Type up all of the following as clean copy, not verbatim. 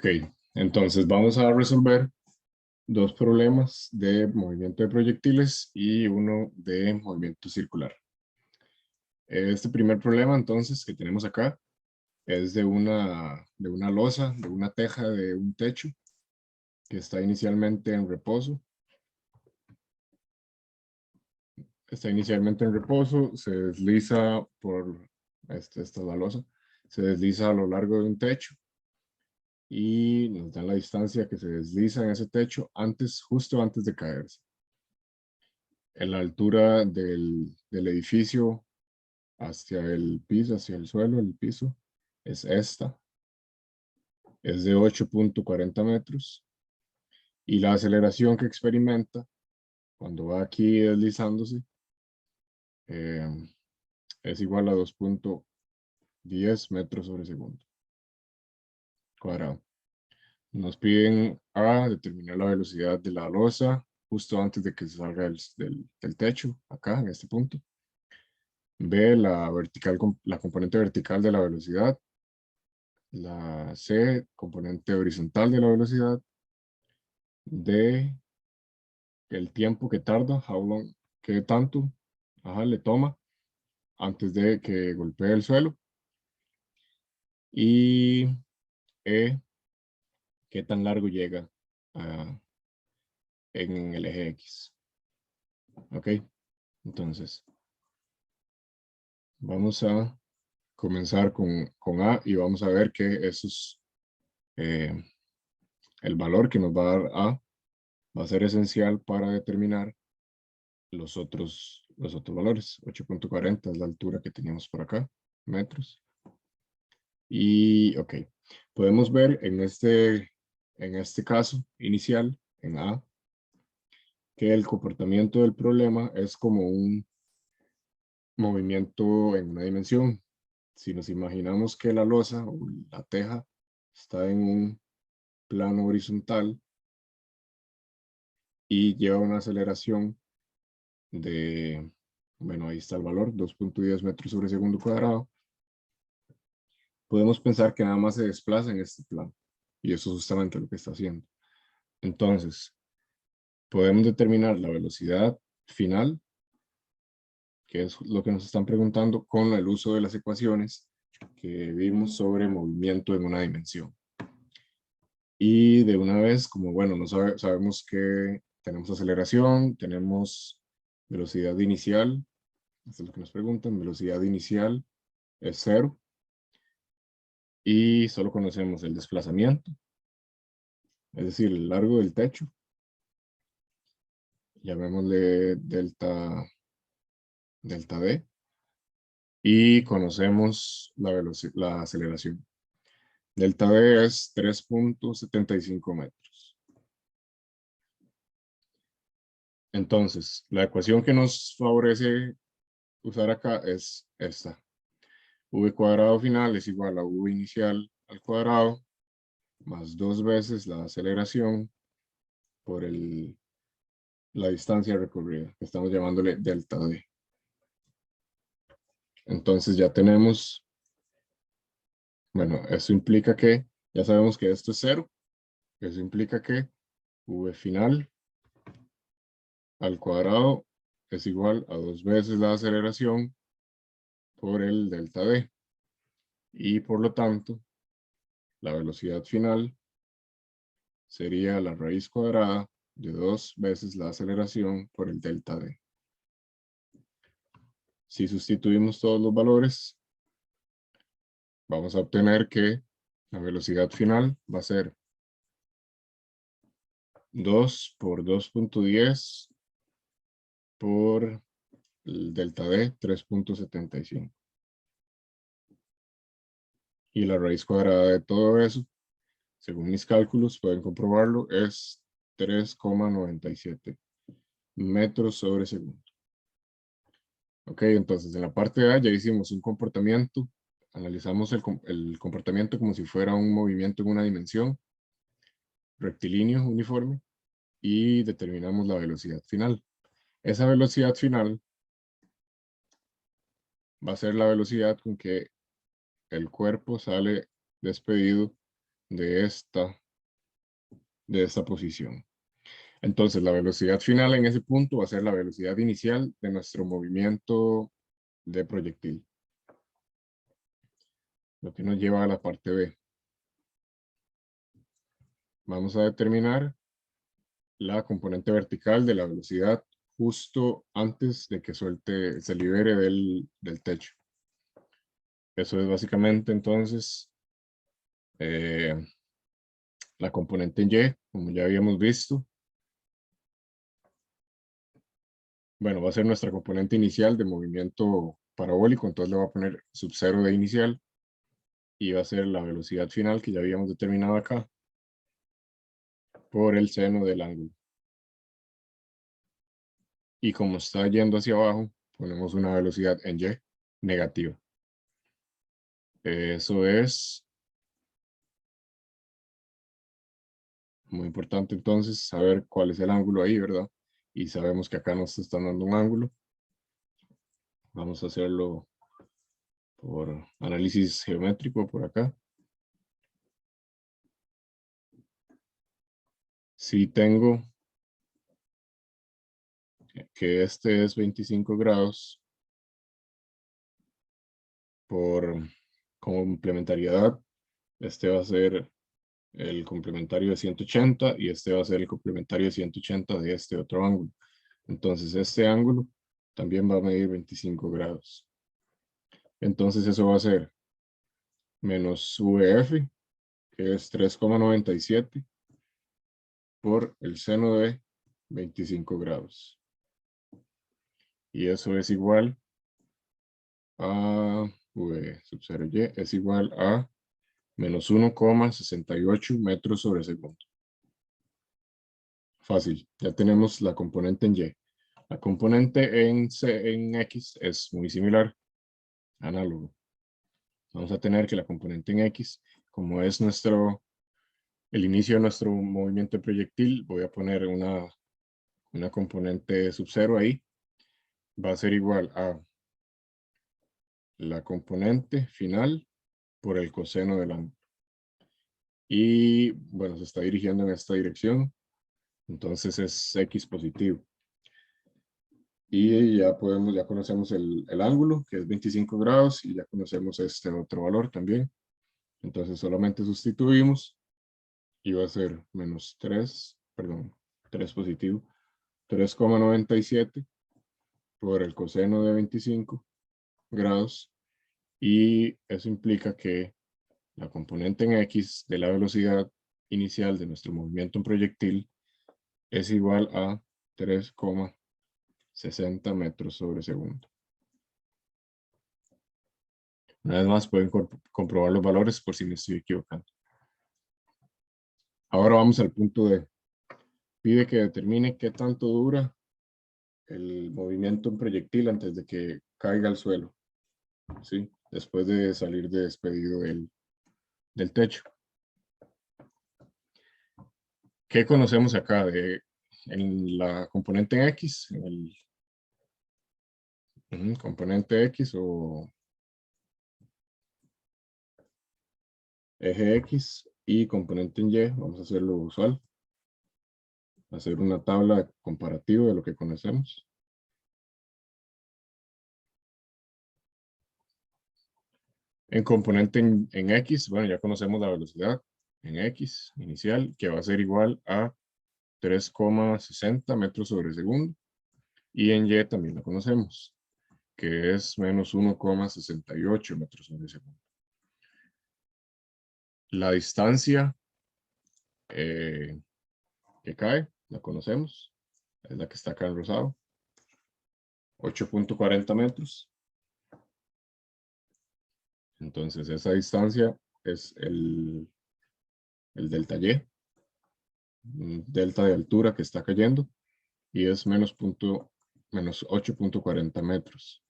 Ok, entonces vamos a resolver dos problemas de movimiento de proyectiles y uno de movimiento circular. Este primer problema entonces que tenemos acá es de una losa, de una teja de un techo que está inicialmente en reposo. Está inicialmente en reposo, se desliza por, esta es la losa, se desliza a lo largo de un techo y nos dan la distancia que se desliza en ese techo justo antes de caerse. En la altura del edificio hacia el piso, hacia el suelo, el piso, es esta. Es de 8.40 metros. Y la aceleración que experimenta cuando va aquí deslizándose eh, es igual a 2.10 metros sobre segundo cuadrado. Nos piden A, determinar la velocidad de la losa justo antes de que se salga del techo, acá en este punto. B, la componente vertical de la velocidad. La C, componente horizontal de la velocidad. D, el tiempo que tarda, how long, qué tanto le toma antes de que golpee el suelo. Y E, qué tan largo llega en el eje X. Ok, entonces vamos a comenzar con A y vamos a ver que eso es el valor que nos va a dar A. Va a ser esencial para determinar los otros valores. 8.40 es la altura que teníamos por acá, metros. Y, ok, podemos ver en este caso inicial, en A, que el comportamiento del problema es como un movimiento en una dimensión. Si nos imaginamos que la losa o la teja está en un plano horizontal y lleva una aceleración de, bueno, ahí está el valor, 2.10 metros sobre segundo cuadrado, podemos pensar que nada más se desplaza en este plano. Y eso es justamente lo que está haciendo. Entonces, podemos determinar la velocidad final, que es lo que nos están preguntando, con el uso de las ecuaciones que vimos sobre movimiento en una dimensión. Y de una vez, como bueno, sabemos que tenemos aceleración, tenemos velocidad inicial, esto es lo que nos preguntan, velocidad inicial es 0, y solo conocemos el desplazamiento, es decir, el largo del techo, llamémosle delta D, y conocemos la aceleración. Delta D es 3.75 metros. Entonces, la ecuación que nos favorece usar acá es esta. V cuadrado final es igual a V inicial al cuadrado más 2 veces la aceleración por la distancia recorrida, que estamos llamándole delta D. Entonces ya tenemos, bueno, eso implica que ya sabemos que esto es 0. Eso implica que V final al cuadrado es igual a 2 veces la aceleración por el delta D. Y por lo tanto, la velocidad final sería la raíz cuadrada de 2 veces la aceleración por el delta D. Si sustituimos todos los valores, vamos a obtener que la velocidad final va a ser 2 por 2.10 por el delta D, 3.75. Y la raíz cuadrada de todo eso, según mis cálculos, pueden comprobarlo, es 3,97 metros sobre segundo. Ok, entonces en la parte A ya hicimos un comportamiento, analizamos el comportamiento como si fuera un movimiento en una dimensión, rectilíneo, uniforme, y determinamos la velocidad final. Esa velocidad final va a ser la velocidad con que el cuerpo sale despedido de esta posición. Entonces, la velocidad final en ese punto va a ser la velocidad inicial de nuestro movimiento de proyectil. Lo que nos lleva a la parte B. Vamos a determinar la componente vertical de la velocidad justo antes de que se libere del techo. Eso es básicamente entonces la componente en Y, como ya habíamos visto. Bueno, va a ser nuestra componente inicial de movimiento parabólico, entonces le voy a poner sub 0 de inicial y va a ser la velocidad final que ya habíamos determinado acá por el seno del ángulo. Y como está yendo hacia abajo, ponemos una velocidad en Y negativa. Eso es muy importante entonces saber cuál es el ángulo ahí, ¿verdad? Y sabemos que acá nos están dando un ángulo. Vamos a hacerlo por análisis geométrico por acá. Si tengo que este es 25 grados por complementariedad, este va a ser el complementario de 180 y este va a ser el complementario de 180 de este otro ángulo. Entonces este ángulo también va a medir 25 grados. Entonces eso va a ser menos VF, que es 3,97 por el seno de 25 grados. Y eso es igual a V sub 0Y es igual a menos 1,68 metros sobre segundo. Fácil, ya tenemos la componente en Y. La componente en X es muy similar, análogo. Vamos a tener que la componente en X, como es el inicio de nuestro movimiento de proyectil, voy a poner una componente sub 0 ahí. Va a ser igual a la componente final por el coseno del ángulo. Y bueno, se está dirigiendo en esta dirección, entonces es X positivo. Y ya conocemos el ángulo, que es 25 grados, y ya conocemos este otro valor también. Entonces solamente sustituimos y va a ser menos 3 positivo, 3,97 por el coseno de 25 grados. Y eso implica que la componente en X de la velocidad inicial de nuestro movimiento en proyectil es igual a 3,60 metros sobre segundo. Una vez más pueden comprobar los valores por si me estoy equivocando. Ahora vamos al punto D. Pide que determine qué tanto dura el movimiento en proyectil antes de que caiga al suelo, ¿sí? Después de salir despedido del techo. ¿Qué conocemos acá en la componente en X? En el componente X o eje X y componente en Y. Vamos a hacer lo usual. Hacer una tabla comparativa de lo que conocemos. En componente en X, bueno, ya conocemos la velocidad en X inicial, que va a ser igual a 3,60 metros sobre segundo. Y en Y también la conocemos, que es menos 1,68 metros sobre segundo. La distancia que cae, la conocemos, es la que está acá en rosado, 8,40 metros. Entonces esa distancia es el delta Y, delta de altura que está cayendo, y es menos 8,40 metros.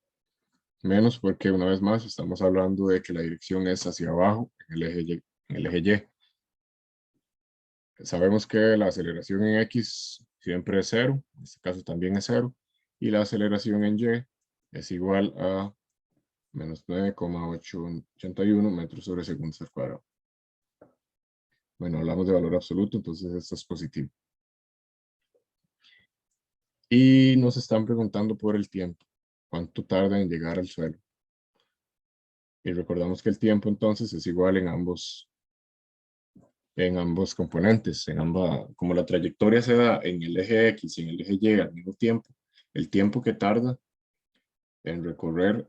Menos porque una vez más estamos hablando de que la dirección es hacia abajo en el eje Y. Sabemos que la aceleración en X siempre es 0, en este caso también es 0, y la aceleración en Y es igual a menos 9,881 metros sobre segundo al cuadrado. Bueno, hablamos de valor absoluto, entonces esto es positivo. Y nos están preguntando por el tiempo. ¿Cuánto tarda en llegar al suelo? Y recordamos que el tiempo entonces es igual en ambos componentes, como la trayectoria se da en el eje X y en el eje Y al mismo tiempo, el tiempo que tarda en recorrer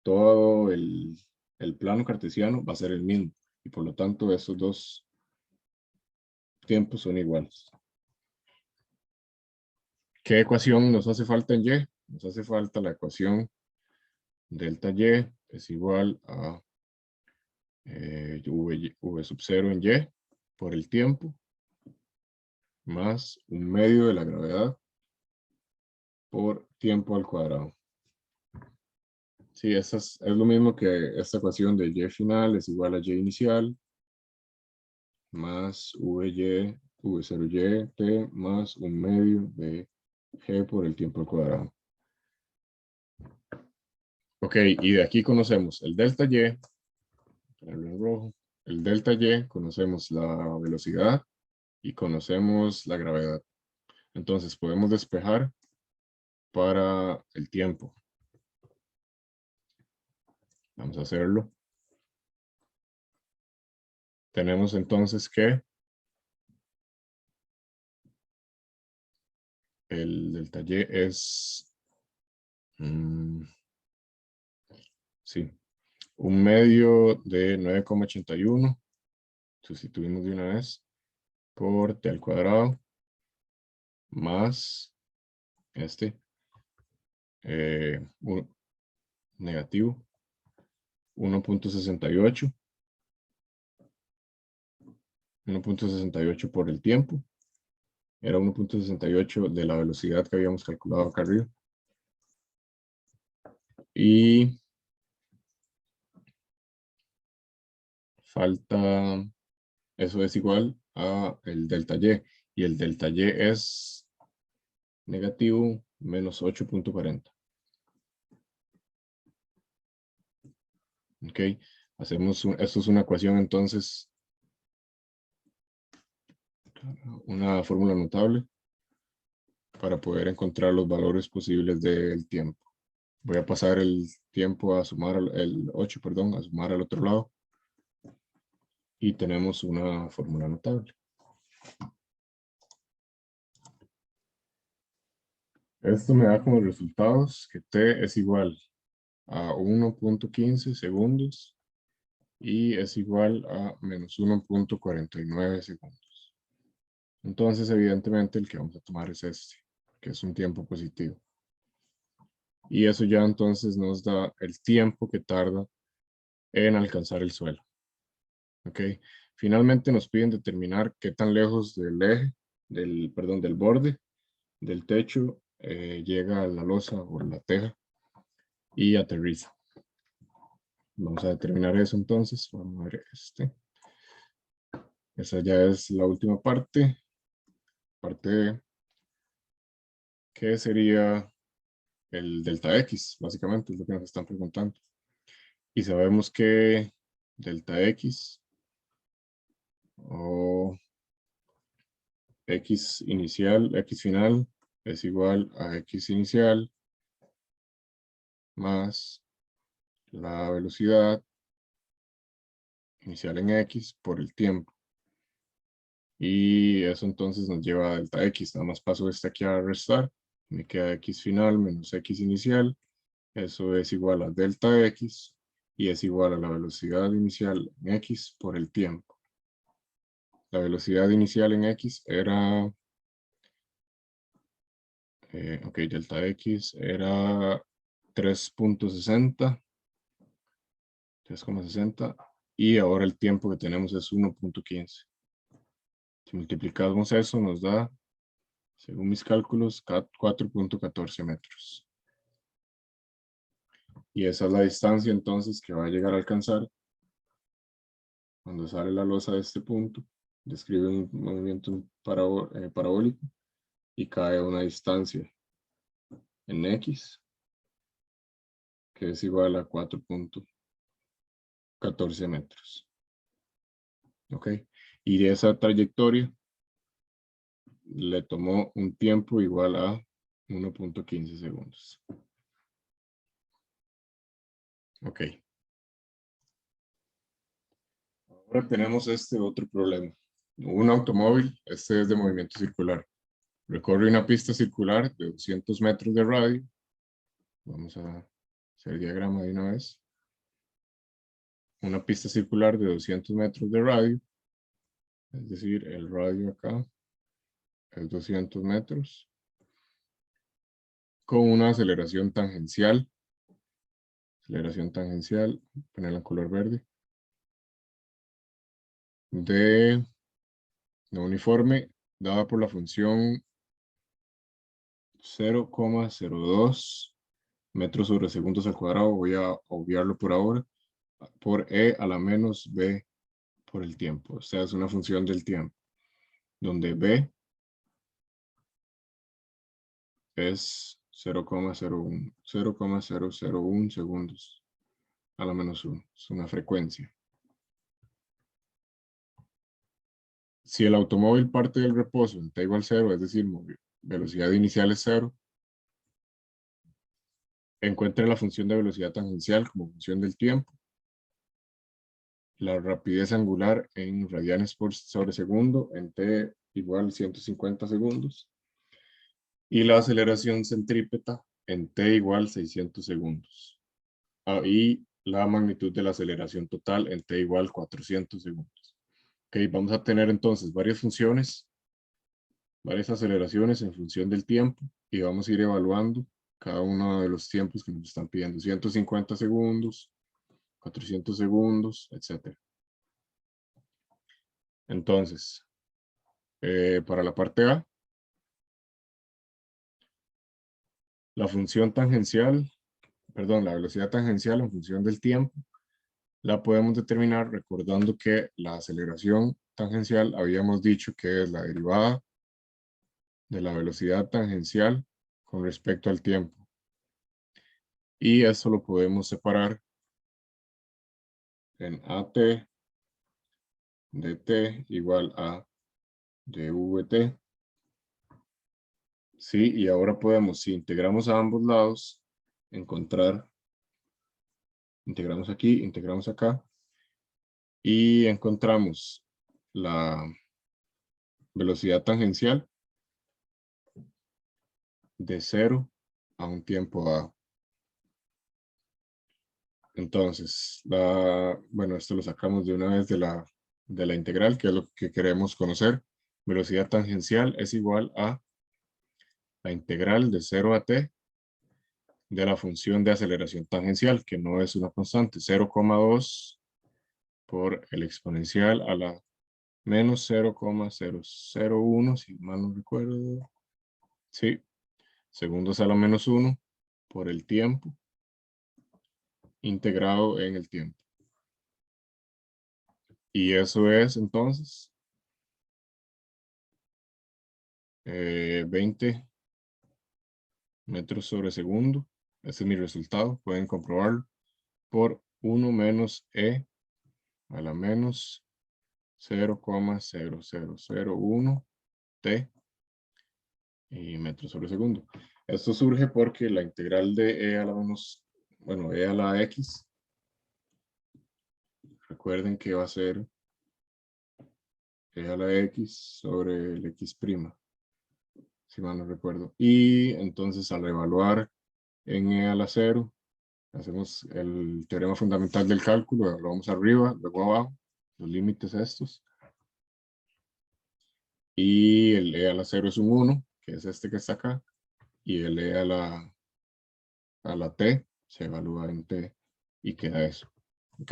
todo el plano cartesiano va a ser el mismo. Y por lo tanto, esos dos tiempos son iguales. ¿Qué ecuación nos hace falta en Y? Nos hace falta la ecuación delta Y es igual a v sub 0 en Y por el tiempo más un medio de la gravedad por tiempo al cuadrado. Sí, es lo mismo que esta ecuación de Y final es igual a Y inicial más v0y t más un medio de g por el tiempo al cuadrado. Ok, y de aquí conocemos el delta y, ponerlo en rojo, el delta y, conocemos la velocidad y conocemos la gravedad. Entonces podemos despejar para el tiempo. Vamos a hacerlo. Tenemos entonces que el delta y es, sí, un medio de 9,81. Sustituimos de una vez por t al cuadrado más negativo 1.68. 1.68 por el tiempo. Era 1.68 de la velocidad que habíamos calculado acá arriba. Y falta, eso es igual a el delta y. Y el delta y es negativo menos 8.40. Ok, esto es una ecuación entonces, una fórmula notable para poder encontrar los valores posibles del tiempo. Voy a pasar el tiempo a sumar, el 8, perdón, a sumar al otro lado. Y tenemos una fórmula notable. Esto me da como resultados que t es igual a 1.15 segundos y es igual a menos 1.49 segundos. Entonces, evidentemente, el que vamos a tomar es este, que es un tiempo positivo. Y eso ya entonces nos da el tiempo que tarda en alcanzar el suelo. ¿Ok? Finalmente nos piden determinar qué tan lejos del eje, del borde, del techo, llega a la losa o la teja y aterriza. Vamos a determinar eso entonces. Vamos a ver este. Esa ya es la última parte. Parte que sería el delta X, básicamente es lo que nos están preguntando. Y sabemos que delta X o X inicial, X final es igual a X inicial más la velocidad inicial en X por el tiempo. Y eso entonces nos lleva a delta X. Nada más paso este aquí a restar. Me queda X final menos X inicial. Eso es igual a delta X y es igual a la velocidad inicial en X por el tiempo. La velocidad inicial en X era, ok, delta X era 3.60, 3,60 y ahora el tiempo que tenemos es 1.15. Si multiplicamos eso nos da, según mis cálculos, 4.14 metros. Y esa es la distancia entonces que va a llegar a alcanzar cuando sale la losa de este punto. Describe un movimiento parabólico y cae a una distancia en X que es igual a 4.14 metros. ¿ok? Y de esa trayectoria le tomó un tiempo igual a 1.15 segundos. Ok. Ahora tenemos este otro problema. Un automóvil, este es de movimiento circular. Recorre una pista circular de 200 metros de radio. Vamos a hacer el diagrama de una vez. Una pista circular de 200 metros de radio. Es decir, el radio acá es 200 metros. Con una aceleración tangencial. Aceleración tangencial, ponerla en color verde. De uniforme, dada por la función 0,02 metros sobre segundos al cuadrado. Voy a obviarlo por ahora. Por E a la menos B por el tiempo. O sea, es una función del tiempo. Donde B es 0,001 segundos a la menos 1. Es una frecuencia. Si el automóvil parte del reposo en t igual 0, es decir, velocidad inicial es 0, encuentre la función de velocidad tangencial como función del tiempo, la rapidez angular en radianes sobre segundo en t igual 150 segundos, y la aceleración centrípeta en t igual 600 segundos. Y la magnitud de la aceleración total en t igual 400 segundos. Ok, vamos a tener entonces varias funciones, varias aceleraciones en función del tiempo, y vamos a ir evaluando cada uno de los tiempos que nos están pidiendo. 150 segundos, 400 segundos, etc. Entonces, para la parte A, la función tangencial, perdón, la velocidad tangencial en función del tiempo, la podemos determinar recordando que la aceleración tangencial habíamos dicho que es la derivada de la velocidad tangencial con respecto al tiempo. Y eso lo podemos separar en AT dt igual a dvt. Sí, y ahora podemos, si integramos a ambos lados, encontrar, integramos aquí, integramos acá, y encontramos la velocidad tangencial de 0 a un tiempo dado. Entonces, bueno, esto lo sacamos de una vez de la integral, que es lo que queremos conocer. Velocidad tangencial es igual a la integral de 0 a t de la función de aceleración tangencial, que no es una constante, 0,2 por el exponencial a la menos 0,001, si mal no recuerdo. Sí, segundos a la menos 1 por el tiempo, integrado en el tiempo. Y eso es entonces 20 metros sobre segundo. Ese es mi resultado, pueden comprobarlo, por 1 menos e a la menos 0,0001 t y metros sobre segundo. Esto surge porque la integral de e a la menos, bueno, e a la x, recuerden que va a ser e a la x sobre el x', si mal no recuerdo. Y entonces al evaluar en e a la 0, hacemos el teorema fundamental del cálculo, lo vamos arriba, luego abajo, los límites estos. Y el e a la 0 es un 1, que es este que está acá. Y el e a la t se evalúa en t y queda eso. ¿Ok?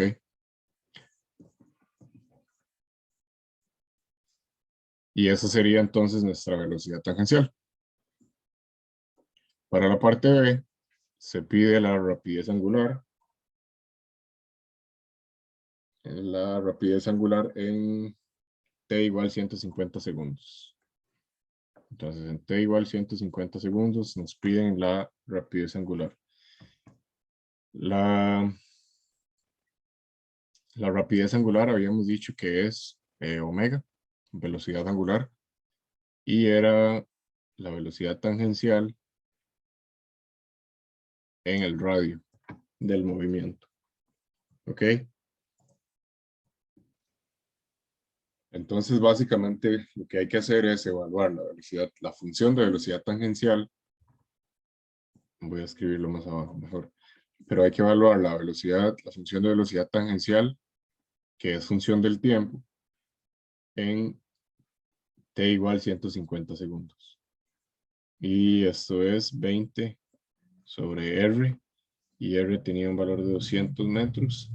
Y esa sería entonces nuestra velocidad tangencial. Para la parte B, se pide la rapidez angular. La rapidez angular en t igual 150 segundos. Entonces, en t igual 150 segundos, nos piden la rapidez angular. La rapidez angular habíamos dicho que es omega, velocidad angular, y era la velocidad tangencial en el radio del movimiento. ¿Ok? Entonces, básicamente, lo que hay que hacer es evaluar la velocidad, la función de velocidad tangencial. Voy a escribirlo más abajo, mejor. Pero hay que evaluar la velocidad, la función de velocidad tangencial, que es función del tiempo, en t igual 150 segundos. Y esto es 20 sobre R, y R tenía un valor de 200 metros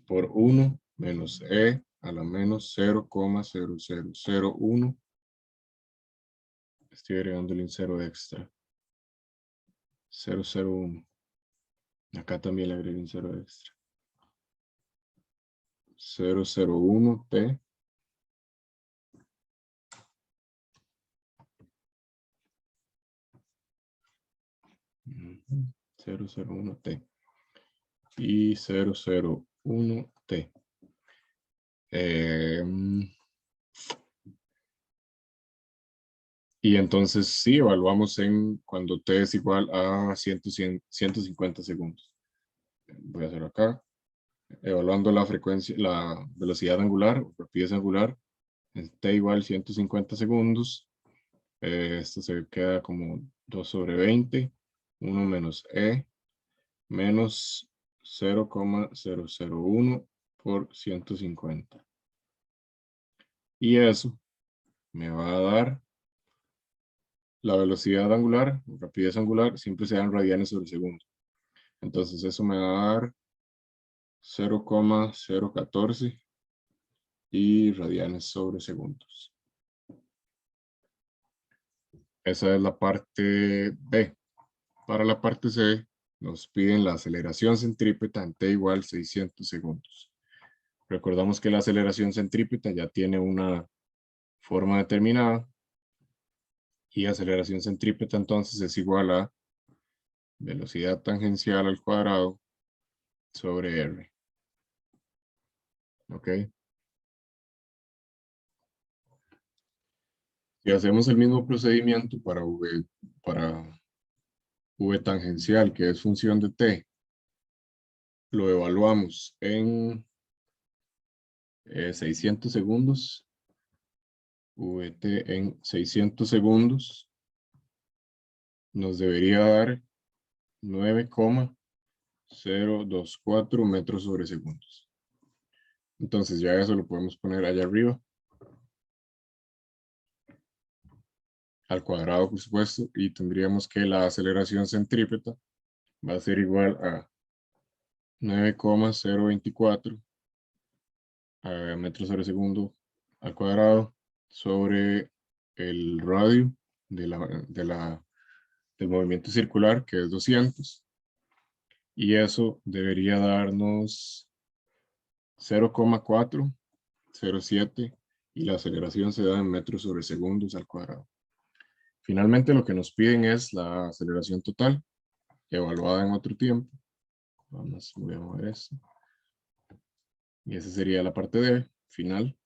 por 1 menos E a la menos 0,0001. Estoy agregándole un 0 extra. 001. Acá también le agregué un 0 extra. 001 T. Uh-huh. 001 T. Y 001 T. Y entonces sí, evaluamos en cuando T es igual a 150 segundos. Voy a hacerlo acá. Evaluando la frecuencia, la velocidad angular, o rapidez angular, en T igual 150 segundos. Esto se queda como 2 sobre 20, 1 menos E, menos 0,001 por 150. Y eso me va a dar la velocidad angular, o rapidez angular, siempre se dan radianes sobre segundo. Entonces eso me va a dar 0,014 y radianes sobre segundos. Esa es la parte B. Para la parte C, nos piden la aceleración centrípeta en t igual 600 segundos. Recordamos que la aceleración centrípeta ya tiene una forma determinada, y aceleración centrípeta entonces es igual a velocidad tangencial al cuadrado sobre R. ¿Ok? Si hacemos el mismo procedimiento para V tangencial, que es función de t, lo evaluamos en 600 segundos, VT en 600 segundos, nos debería dar 9,024 metros sobre segundos. Entonces ya eso lo podemos poner allá arriba, al cuadrado por supuesto, y tendríamos que la aceleración centrípeta va a ser igual a 9,024 metros sobre segundo al cuadrado sobre el radio del movimiento circular, que es 200, y eso debería darnos 0,407, y la aceleración se da en metros sobre segundos al cuadrado. Finalmente lo que nos piden es la aceleración total, evaluada en otro tiempo. Voy a mover esto. Y esa sería la parte D, final.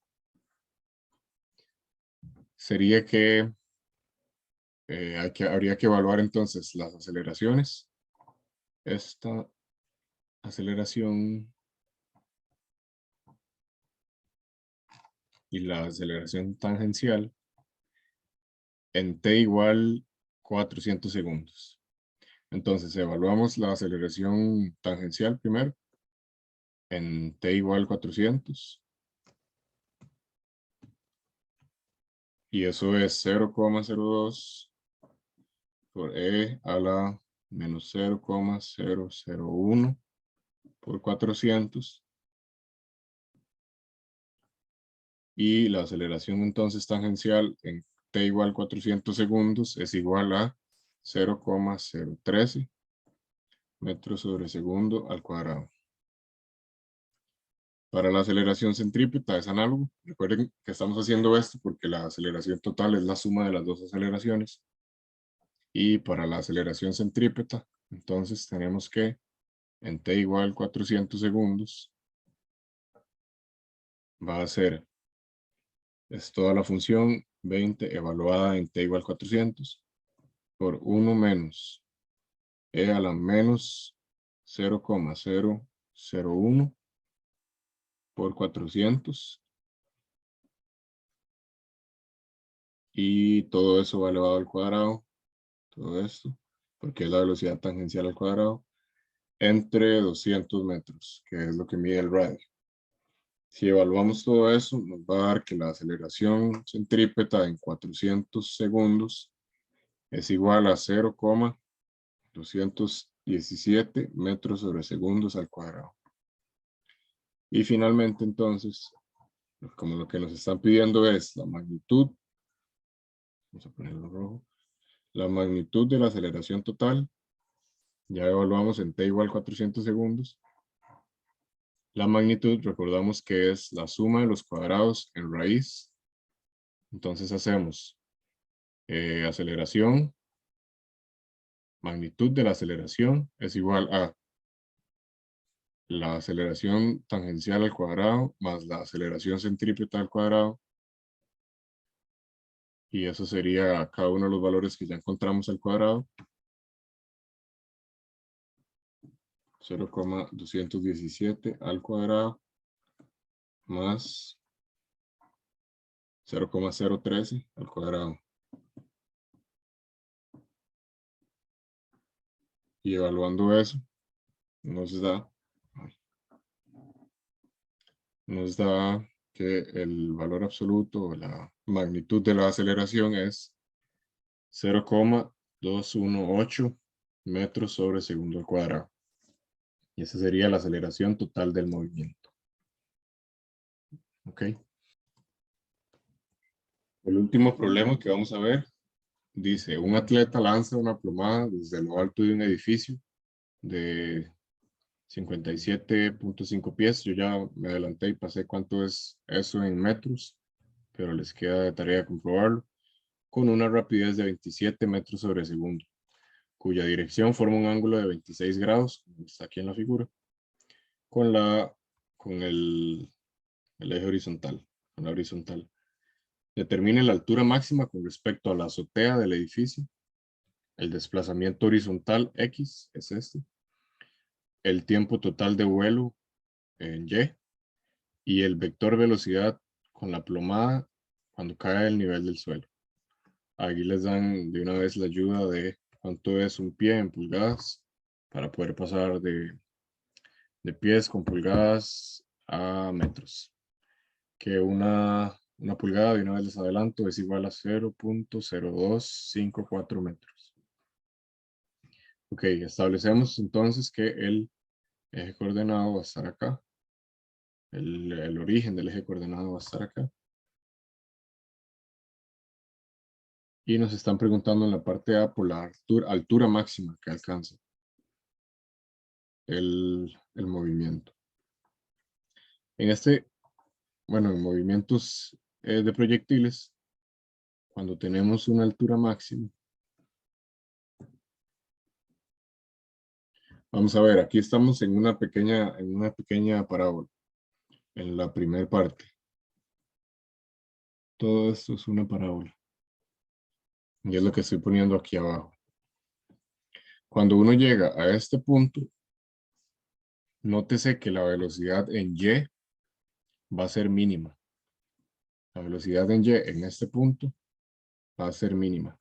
Sería que habría que evaluar entonces las aceleraciones. Esta aceleración y la aceleración tangencial en t igual 400 segundos. Entonces evaluamos la aceleración tangencial primero en t igual 400. Y eso es 0,02 por E a la menos 0,001 por 400. Y la aceleración entonces tangencial en t igual 400 segundos es igual a 0,013 metros sobre segundo al cuadrado. Para la aceleración centrípeta es análogo. Recuerden que estamos haciendo esto porque la aceleración total es la suma de las dos aceleraciones. Y para la aceleración centrípeta, entonces tenemos que en t igual 400 segundos, va a ser, es toda la función 20 evaluada en t igual 400 por 1 menos e a la menos 0,001 por 400 y todo eso va elevado al cuadrado, todo esto, porque es la velocidad tangencial al cuadrado, entre 200 metros, que es lo que mide el radio. Si evaluamos todo eso, nos va a dar que la aceleración centrípeta en 400 segundos es igual a 0,217 metros sobre segundos al cuadrado. Y finalmente, entonces, como lo que nos están pidiendo es la magnitud, vamos a ponerlo rojo, la magnitud de la aceleración total, ya evaluamos en t igual 400 segundos. La magnitud, recordamos que es la suma de los cuadrados en raíz. Entonces hacemos aceleración, magnitud de la aceleración es igual a la aceleración tangencial al cuadrado más la aceleración centrípeta al cuadrado. Y eso sería cada uno de los valores que ya encontramos al cuadrado. 0,217 al cuadrado más 0,013 al cuadrado. Y evaluando eso, nos da que el valor absoluto o la magnitud de la aceleración es 0,218 metros sobre segundo al cuadrado. Y esa sería la aceleración total del movimiento. ¿Ok? El último problema que vamos a ver dice, un atleta lanza una plomada desde lo alto de un edificio de 57.5 pies. Yo ya me adelanté y pasé cuánto es eso en metros, pero les queda de tarea comprobarlo, con una rapidez de 27 metros sobre segundo, cuya dirección forma un ángulo de 26 grados, como está aquí en la figura, con el eje horizontal, con la horizontal. Determine la altura máxima con respecto a la azotea del edificio. El desplazamiento horizontal X es este. El tiempo total de vuelo en Y. Y el vector velocidad con la plomada cuando cae el nivel del suelo. Aquí les dan de una vez la ayuda de cuánto es un pie en pulgadas para poder pasar de pies con pulgadas a metros. Que una pulgada, de una vez les adelanto, es igual a 0,0254 metros. Ok, establecemos entonces que el eje coordenado va a estar acá. El origen del eje coordenado va a estar acá. Y nos están preguntando en la parte A por la altura máxima que alcanza el movimiento. En en movimientos de proyectiles, cuando tenemos una altura máxima, vamos a ver, aquí estamos en una pequeña parábola, en la primera parte. Todo esto es una parábola. Y es lo que estoy poniendo aquí abajo. Cuando uno llega a este punto, nótese que la velocidad en Y va a ser mínima. La velocidad en Y en este punto va a ser mínima.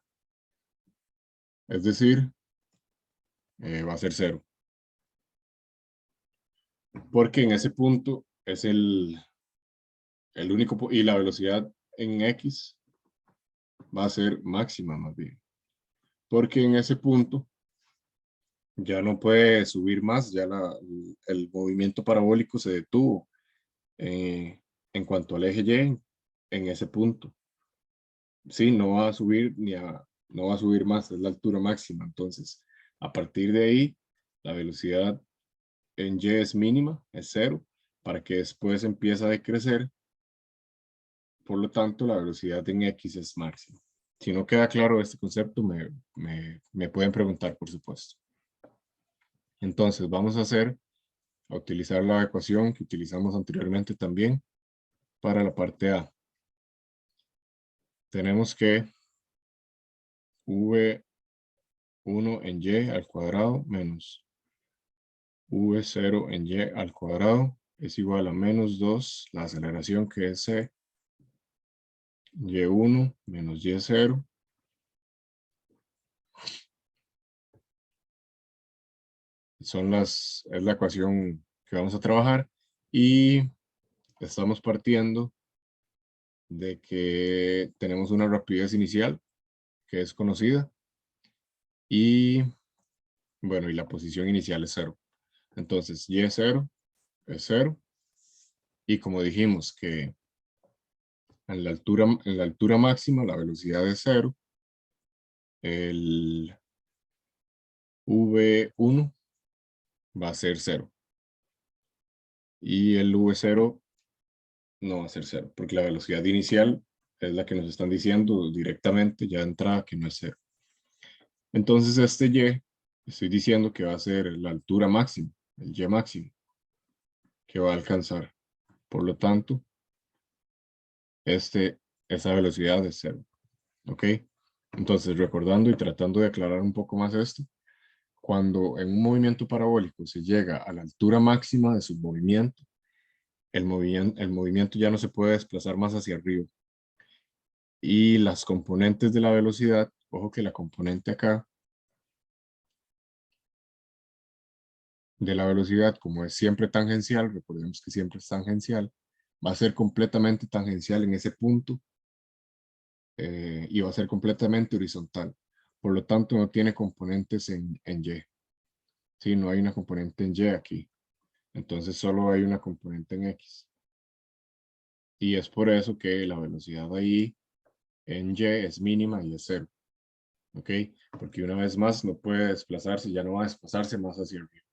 Es decir, va a ser 0. Porque en ese punto es el único, y la velocidad en X va a ser máxima más bien. Porque en ese punto ya no puede subir más, ya el movimiento parabólico se detuvo en cuanto al eje Y en ese punto. Sí, no va a subir no va a subir más, es la altura máxima. Entonces, a partir de ahí, la velocidad en Y es mínima, es 0, para que después empiece a decrecer. Por lo tanto, la velocidad en X es máxima. Si no queda claro este concepto, me pueden preguntar, por supuesto. Entonces, vamos a utilizar la ecuación que utilizamos anteriormente también. para la parte A. Tenemos que V1 en Y al cuadrado menos V0 en Y al cuadrado es igual a menos 2, la aceleración que es C, Y1 menos Y0. Es la ecuación que vamos a trabajar y estamos partiendo de que tenemos una rapidez inicial que es conocida y bueno, y la posición inicial es 0. Entonces, Y0 es 0 y como dijimos que en la altura máxima la velocidad es 0, el V1 va a ser 0 y el V0 no va a ser 0 porque la velocidad inicial es la que nos están diciendo directamente ya de entrada que no es 0. Entonces este Y, estoy diciendo que va a ser la altura máxima, el Y máximo, que va a alcanzar. Por lo tanto, esa velocidad es 0. ¿Ok? Entonces, recordando y tratando de aclarar un poco más esto, cuando en un movimiento parabólico se llega a la altura máxima de su movimiento, el movimiento ya no se puede desplazar más hacia arriba. Y las componentes de la velocidad, ojo que la componente acá de la velocidad, como es siempre tangencial, recordemos que siempre es tangencial, va a ser completamente tangencial en ese punto y va a ser completamente horizontal. Por lo tanto, no tiene componentes en Y. Sí, no hay una componente en Y aquí. Entonces solo hay una componente en X. Y es por eso que la velocidad ahí en Y es mínima y es 0. ¿Ok? Porque una vez más no puede desplazarse, ya no va a desplazarse más hacia arriba,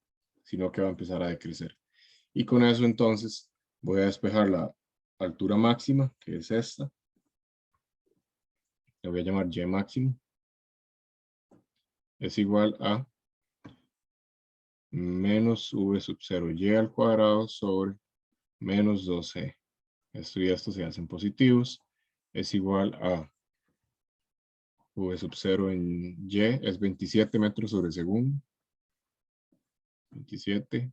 sino que va a empezar a decrecer. Y con eso entonces voy a despejar la altura máxima, que es esta. La voy a llamar Y máximo. Es igual a menos V sub 0 Y al cuadrado sobre menos 2C. Esto y esto se hacen positivos. Es igual a V sub 0 en Y es 27 metros sobre segundo. 27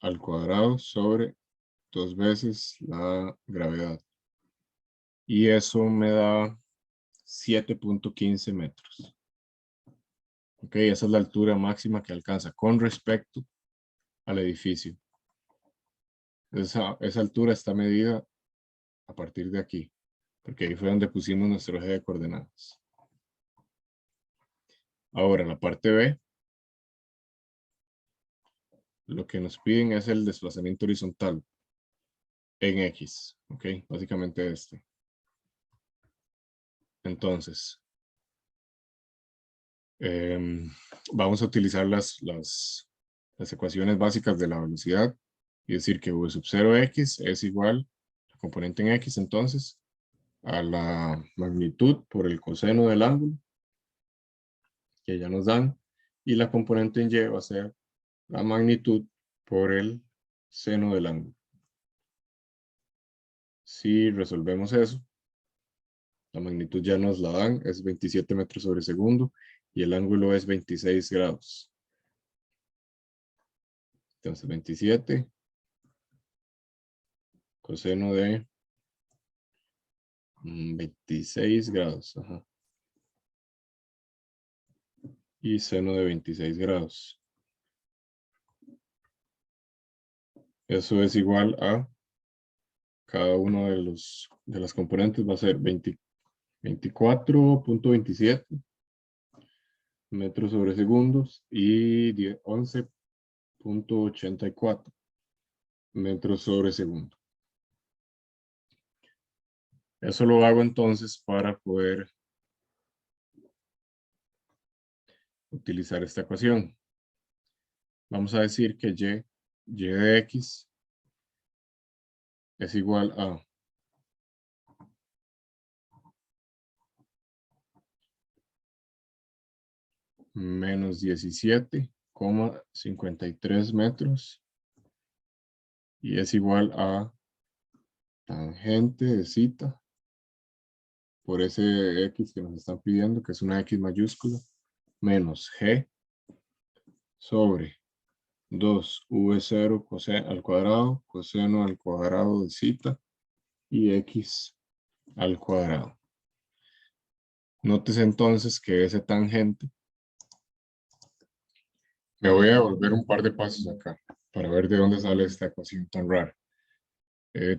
al cuadrado sobre 2 veces la gravedad. Y eso me da 7.15 metros. Ok, esa es la altura máxima que alcanza con respecto al edificio. Esa altura está medida a partir de aquí, porque ahí fue donde pusimos nuestro eje de coordenadas. Ahora, la parte B, lo que nos piden es el desplazamiento horizontal en X, ok, básicamente este. Entonces, vamos a utilizar las ecuaciones básicas de la velocidad y decir que V sub 0x es igual, la componente en X entonces, a la magnitud por el coseno del ángulo que ya nos dan, y la componente en Y va a ser la magnitud por el seno del ángulo. Si resolvemos eso, la magnitud ya nos la dan, es 27 metros sobre segundo, y el ángulo es 26 grados. Entonces 27 coseno de 26 grados. Ajá. Y seno de 26 grados. Eso es igual a cada uno de las componentes va a ser 24.27 metros sobre segundos y 11.84 metros sobre segundo. Eso lo hago entonces para poder utilizar esta ecuación. Vamos a decir que y de x es igual a menos 17,53 metros y es igual a tangente de zeta por ese X que nos están pidiendo, que es una X mayúscula, menos G sobre 2V0 al cuadrado, coseno al cuadrado de zeta y X al cuadrado. Nótese entonces que ese tangente, me voy a devolver un par de pasos acá para ver de dónde sale esta ecuación tan rara.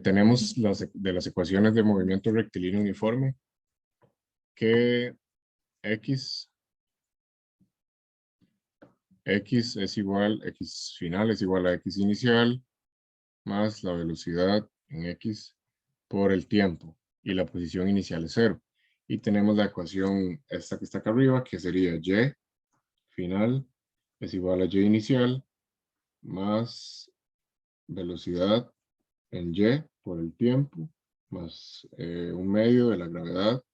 Tenemos de las ecuaciones de movimiento rectilíneo uniforme que X es igual, X final es igual a X inicial más la velocidad en X por el tiempo y la posición inicial es 0. Y tenemos la ecuación esta que está acá arriba que sería Y final es igual a Y inicial más velocidad en Y por el tiempo más un medio de la gravedad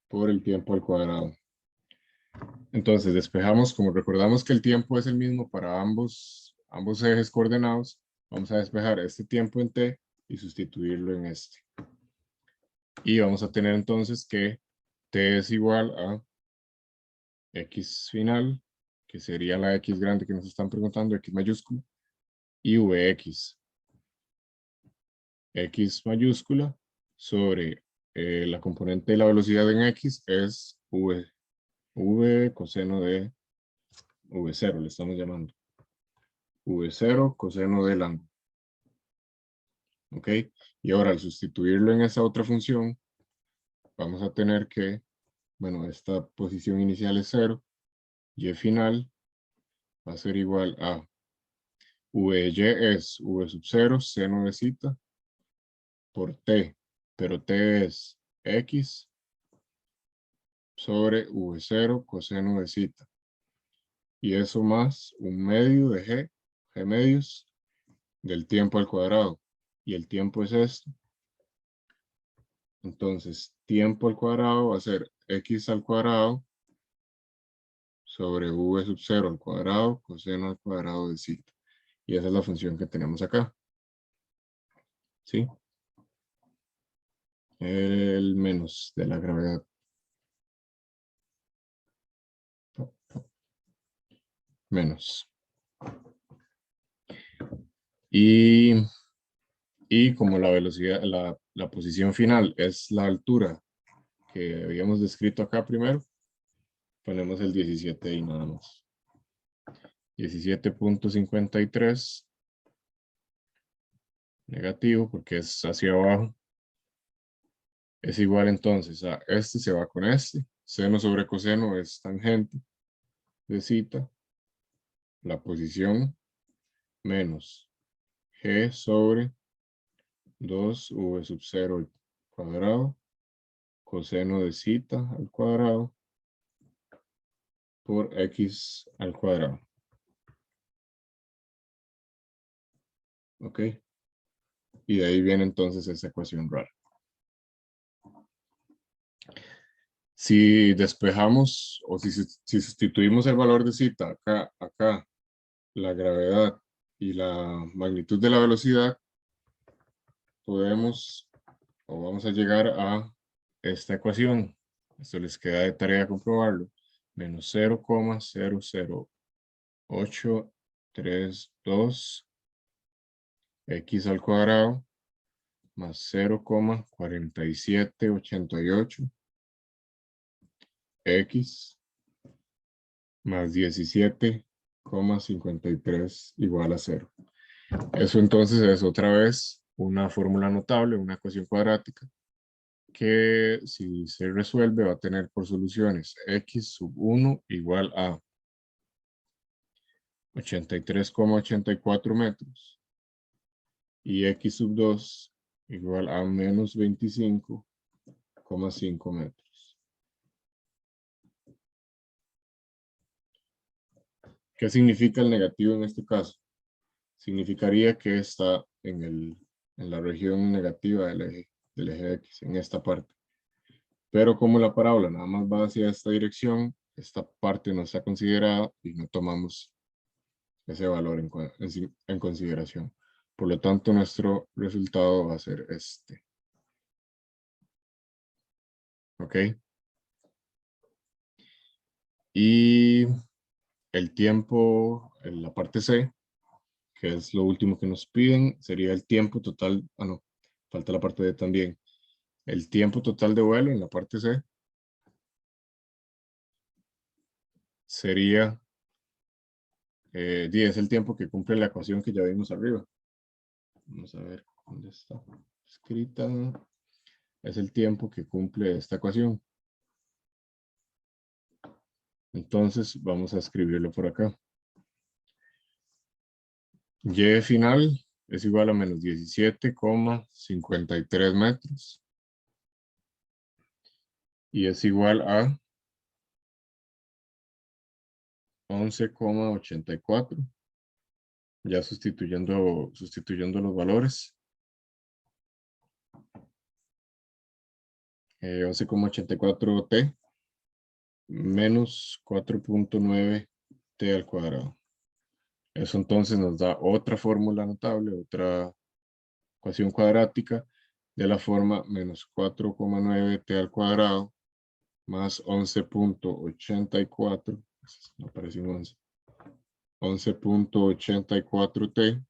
por el tiempo al cuadrado. Entonces despejamos, como recordamos que el tiempo es el mismo para ambos ejes coordenados, vamos a despejar este tiempo en t y sustituirlo en este. Y vamos a tener entonces que t es igual a x final, que sería la x grande que nos están preguntando, x mayúscula, y vx. X mayúscula sobre la componente de la velocidad en x es v coseno de v0, le estamos llamando. v0 coseno del ángulo. ¿Ok? Y ahora al sustituirlo en esa otra función, vamos a tener que, bueno, esta posición inicial es 0, y final va a ser igual a vy es v sub 0 seno de zeta por t, pero t es x sobre v0 coseno de zeta. Y eso más un medio de g medios del tiempo al cuadrado. Y el tiempo es esto. Entonces, tiempo al cuadrado va a ser x al cuadrado sobre v sub 0 al cuadrado coseno al cuadrado de zeta. Y esa es la función que tenemos acá. ¿Sí? El menos de la gravedad. Menos. Y como la velocidad, la posición final es la altura que habíamos descrito acá primero, ponemos el 17 y nada más. 17.53 negativo porque es hacia abajo. Es igual entonces a este se va con este. Seno sobre coseno es tangente de zeta. La posición menos g sobre 2v sub 0 al cuadrado coseno de zeta al cuadrado por x al cuadrado. ¿Ok? Y de ahí viene entonces esa ecuación rara. Si despejamos o si sustituimos el valor de zeta acá, la gravedad y la magnitud de la velocidad, podemos o vamos a llegar a esta ecuación. Esto les queda de tarea comprobarlo. Menos 0,00832 x al cuadrado más 0,4788 x más 17,53 igual a 0. Eso entonces es otra vez una fórmula notable, una ecuación cuadrática, que si se resuelve va a tener por soluciones x sub 1 igual a 83,84 metros y x sub 2 igual a menos 25,5 metros. ¿Qué significa el negativo en este caso? Significaría que está en la región negativa del eje X, en esta parte. Pero como la parábola nada más va hacia esta dirección, esta parte no está considerada y no tomamos ese valor en consideración. Por lo tanto, nuestro resultado va a ser este. ¿Ok? Y el tiempo, en la parte C, que es lo último que nos piden, sería el tiempo total. Ah, no, falta la parte D también. El tiempo total de vuelo en la parte C sería 10, el tiempo que cumple la ecuación que ya vimos arriba. Vamos a ver dónde está escrita. Es el tiempo que cumple esta ecuación. Entonces vamos a escribirlo por acá. Y final es igual a menos 17,53 metros. Y es igual a 11,84. Ya sustituyendo los valores. 11,84 t menos 4,9 t al cuadrado. Eso entonces nos da otra fórmula notable, otra ecuación cuadrática de la forma menos 4,9 t al cuadrado más 11,84, no aparece un 11,84 t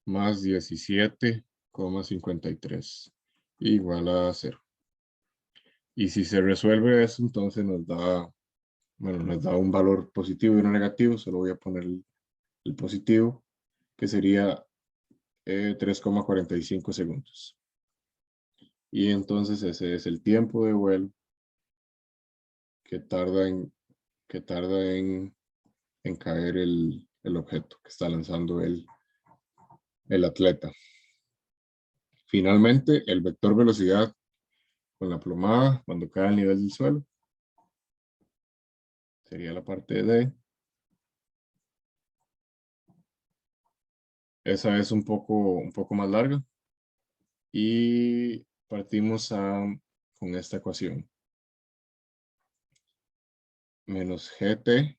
más 17,53 igual a 0. Y si se resuelve eso, entonces nos da, bueno, nos da un valor positivo y uno negativo. Solo voy a poner el positivo, que sería 3,45 segundos. Y entonces ese es el tiempo de vuelo que tarda en caer el objeto que está lanzando el atleta. Finalmente, el vector velocidad con la plomada cuando cae al nivel del suelo sería la parte D. Esa es un poco más larga. Y partimos con esta ecuación. Menos GT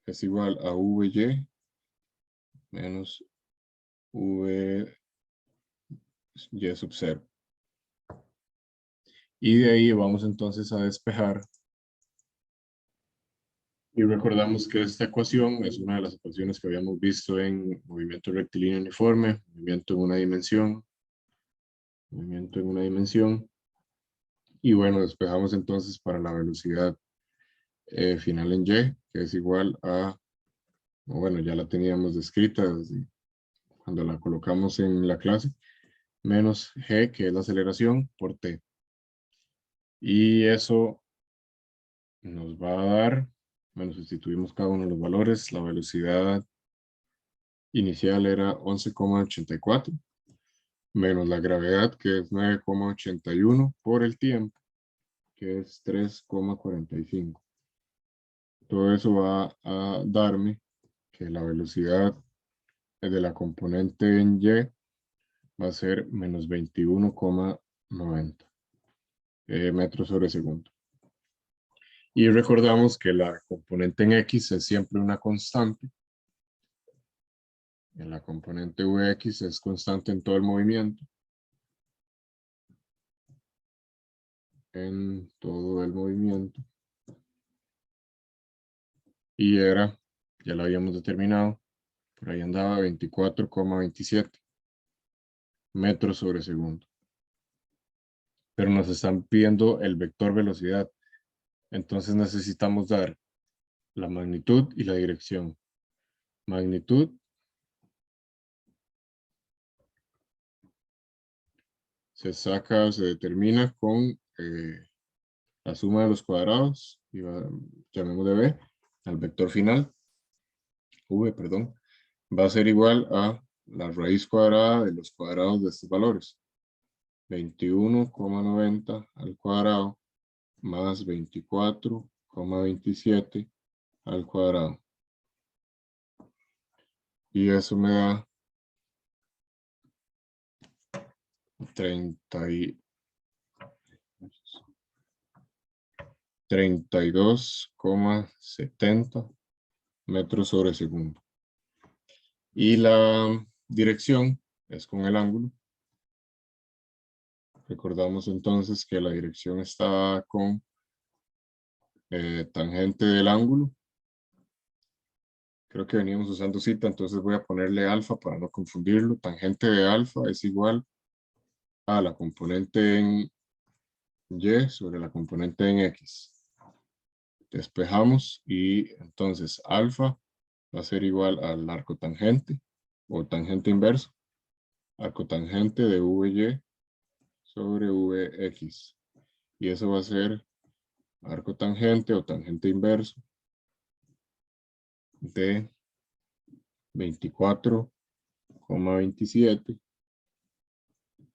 es igual a VY menos VY sub 0. Y de ahí vamos entonces a despejar. Y recordamos que esta ecuación es una de las ecuaciones que habíamos visto en movimiento rectilíneo uniforme, movimiento en una dimensión, movimiento en una dimensión. Y bueno, despejamos entonces para la velocidad final en Y, que es igual a, bueno, ya la teníamos descrita desde cuando la colocamos en la clase, menos G, que es la aceleración, por T. Y eso nos va a dar, bueno, sustituimos cada uno de los valores, la velocidad inicial era 11,84, menos la gravedad, que es 9,81, por el tiempo, que es 3,45. Todo eso va a darme que la velocidad de la componente en Y va a ser menos 21,90 metros sobre segundo. Y recordamos que la componente en X es siempre una constante. En la componente Vx es constante en todo el movimiento. En todo el movimiento. Y era, ya lo habíamos determinado, por ahí andaba 24,27 metros sobre segundo. Pero nos están pidiendo el vector velocidad. Entonces necesitamos dar la magnitud y la dirección. Magnitud se saca, se determina con la suma de los cuadrados, y llamemos de B, al vector final, V, perdón, va a ser igual a la raíz cuadrada de los cuadrados de estos valores. 21,90 al cuadrado más 24,27 al cuadrado. Y eso me da 32,70 metros sobre segundo. Y la dirección es con el ángulo. Recordamos entonces que la dirección está con tangente del ángulo. Creo que veníamos usando cita, entonces voy a ponerle alfa para no confundirlo. Tangente de alfa es igual a la componente en y sobre la componente en x. Despejamos y entonces alfa va a ser igual al arco tangente o tangente inverso. Arco tangente de VY sobre VX. Y eso va a ser arco tangente o tangente inverso de 24,27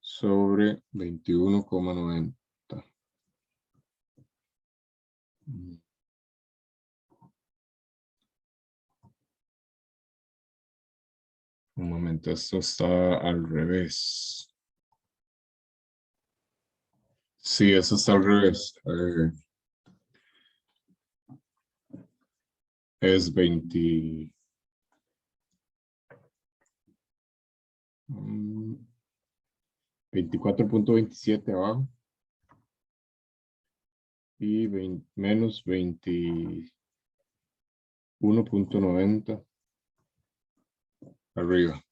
sobre 21,90. Un momento, esto está al revés. Sí, eso está al revés. Es 24,27 abajo y menos 21,90 arriba.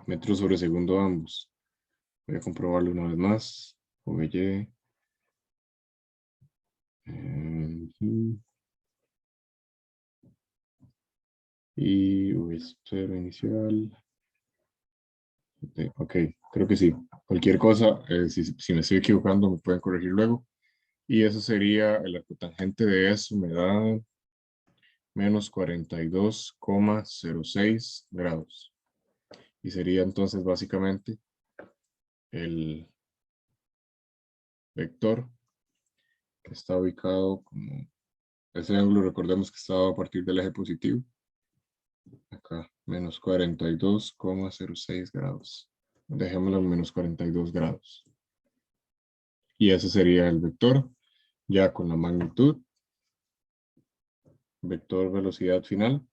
Metros sobre segundo ambos. Voy a comprobarlo una vez más. OY. Y V0 inicial. Ok, creo que sí. Cualquier cosa, si me estoy equivocando, me pueden corregir luego. Y eso sería el arco tangente de eso, me da menos 42,06 grados. Y sería entonces básicamente el vector que está ubicado como ese ángulo, recordemos que estaba a partir del eje positivo. Acá, menos 42,06 grados. Dejémoslo en menos 42 grados. Y ese sería el vector, ya con la magnitud, vector velocidad final,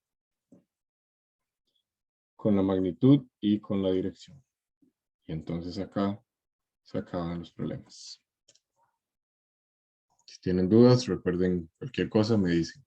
con la magnitud y con la dirección. Y entonces acá se acaban los problemas. Si tienen dudas, recuerden cualquier cosa me dicen.